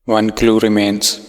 One clue remains.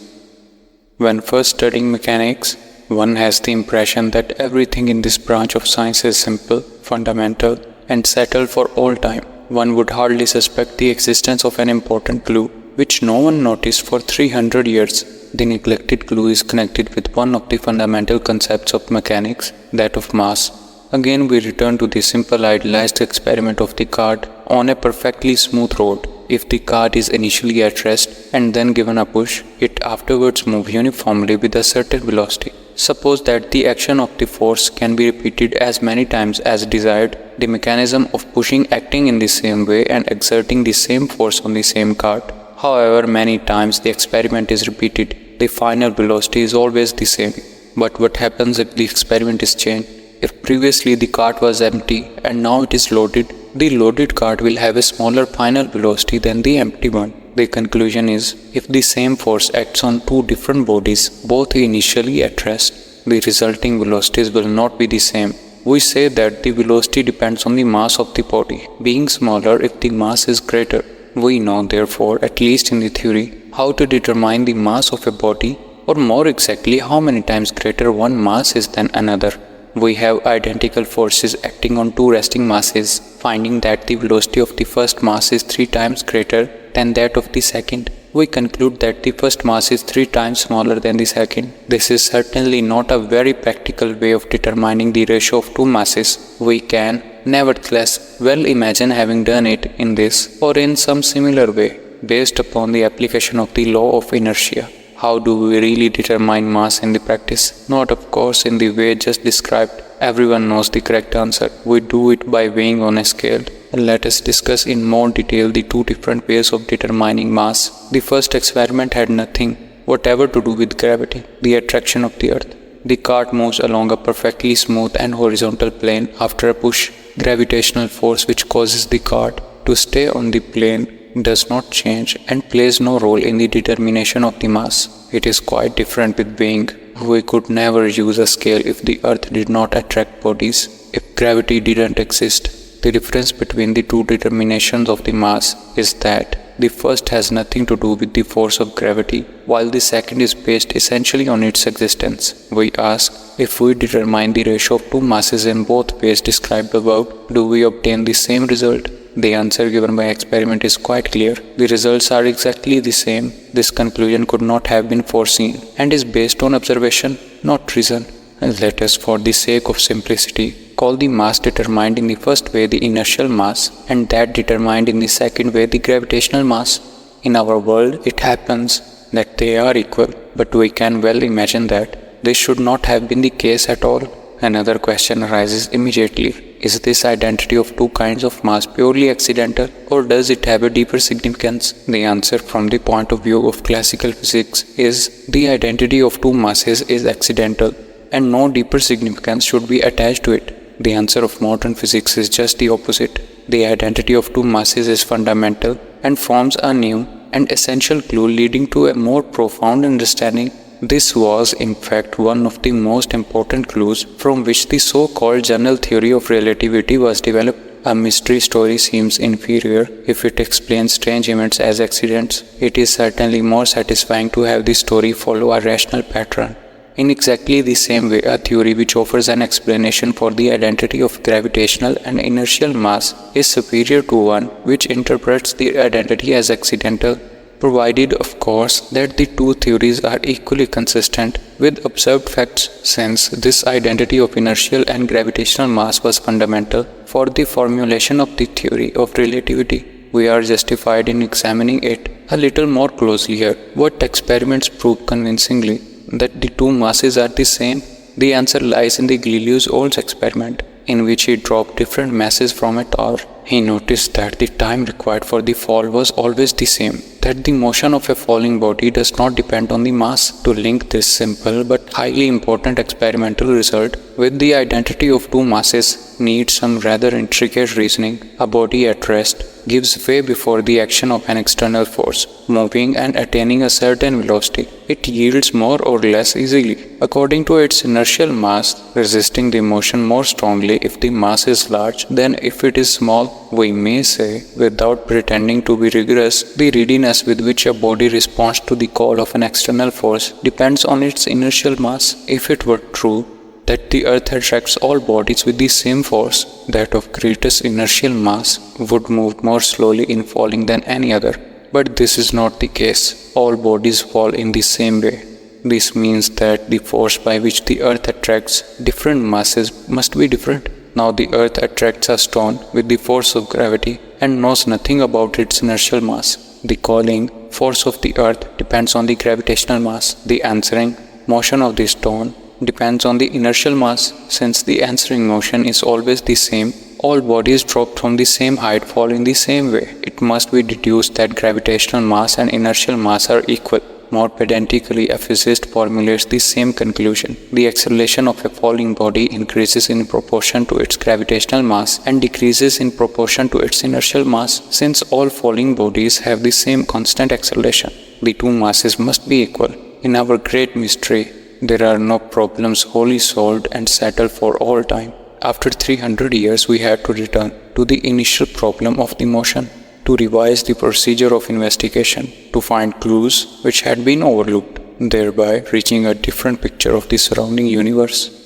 When first studying mechanics, one has the impression that everything in this branch of science is simple, fundamental, and settled for all time. One would hardly suspect the existence of an important clue, which no one noticed for 300 years. The neglected clue is connected with one of the fundamental concepts of mechanics, that of mass. Again we return to the simple idealized experiment of the cart on a perfectly smooth road. If the cart is initially at rest and then given a push, it afterwards moves uniformly with a certain velocity. Suppose that the action of the force can be repeated as many times as desired, the mechanism of pushing acting in the same way and exerting the same force on the same cart. However many times the experiment is repeated, the final velocity is always the same. But what happens if the experiment is changed? If previously the cart was empty and now it is loaded, the loaded cart will have a smaller final velocity than the empty one. The conclusion is, if the same force acts on two different bodies, both initially at rest, the resulting velocities will not be the same. We say that the velocity depends on the mass of the body, being smaller if the mass is greater. We know, therefore, at least in the theory, how to determine the mass of a body, or more exactly how many times greater one mass is than another. We have identical forces acting on two resting masses. Finding that the velocity of the first mass is 3 times greater than that of the second, we conclude that the first mass is 3 times smaller than the second. This is certainly not a very practical way of determining the ratio of two masses. We can, nevertheless, well imagine having done it in this or in some similar way, based upon the application of the law of inertia. How do we really determine mass in the practice? Not of course in the way just described. Everyone knows the correct answer. We do it by weighing on a scale. Let us discuss in more detail the two different ways of determining mass. The first experiment had nothing whatever to do with gravity, the attraction of the earth. The cart moves along a perfectly smooth and horizontal plane after a push. Gravitational force which causes the cart to stay on the plane does not change and plays no role in the determination of the mass. It is quite different with weighing. We could never use a scale if the earth did not attract bodies. If gravity didn't exist, the difference between the two determinations of the mass is that the first has nothing to do with the force of gravity, while the second is based essentially on its existence. We ask, if we determine the ratio of two masses in both ways described above, do we obtain the same result? The answer given by experiment is quite clear. The results are exactly the same. This conclusion could not have been foreseen and is based on observation, not reason. And let us, for the sake of simplicity, call the mass determined in the first way the inertial mass and that determined in the second way the gravitational mass. In our world, it happens that they are equal, but we can well imagine that this should not have been the case at all. Another question arises immediately. Is this identity of two kinds of mass purely accidental, or does it have a deeper significance? The answer from the point of view of classical physics is the identity of two masses is accidental and no deeper significance should be attached to it. The answer of modern physics is just the opposite. The identity of two masses is fundamental and forms a new and essential clue leading to a more profound understanding. This was, in fact, one of the most important clues from which the so-called general theory of relativity was developed. A mystery story seems inferior if it explains strange events as accidents. It is certainly more satisfying to have the story follow a rational pattern. In exactly the same way, a theory which offers an explanation for the identity of gravitational and inertial mass is superior to one which interprets the identity as accidental, provided of course that the two theories are equally consistent with observed facts. Since this identity of inertial and gravitational mass was fundamental for the formulation of the theory of relativity, we are justified in examining it a little more closely here. What experiments prove convincingly that the two masses are the same? The answer lies in the Galileo's old experiment, in which he dropped different masses from a tower. He noticed that the time required for the fall was always the same, that the motion of a falling body does not depend on the mass. To link this simple but highly important experimental result with the identity of two masses needs some rather intricate reasoning. A body at rest gives way before the action of an external force, moving and attaining a certain velocity. It yields more or less easily, according to its inertial mass, resisting the motion more strongly if the mass is large than if it is small. we may say, without pretending to be rigorous, the readiness with which a body responds to the call of an external force depends on its inertial mass. If it were true that the earth attracts all bodies with the same force, that of greatest inertial mass would move more slowly in falling than any other. But this is not the case. All bodies fall in the same way. This means that the force by which the earth attracts different masses must be different. Now the earth attracts a stone with the force of gravity and knows nothing about its inertial mass. The calling force of the earth depends on the gravitational mass. The answering motion of the stone depends on the inertial mass. Since the answering motion is always the same, all bodies dropped from the same height fall in the same way. It must be deduced that gravitational mass and inertial mass are equal. More pedantically, a physicist formulates the same conclusion. The acceleration of a falling body increases in proportion to its gravitational mass and decreases in proportion to its inertial mass. Since all falling bodies have the same constant acceleration, the two masses must be equal. In our great mystery, there are no problems wholly solved and settled for all time. After 300 years, we had to return to the initial problem of the motion, to revise the procedure of investigation, to find clues which had been overlooked, thereby reaching a different picture of the surrounding universe.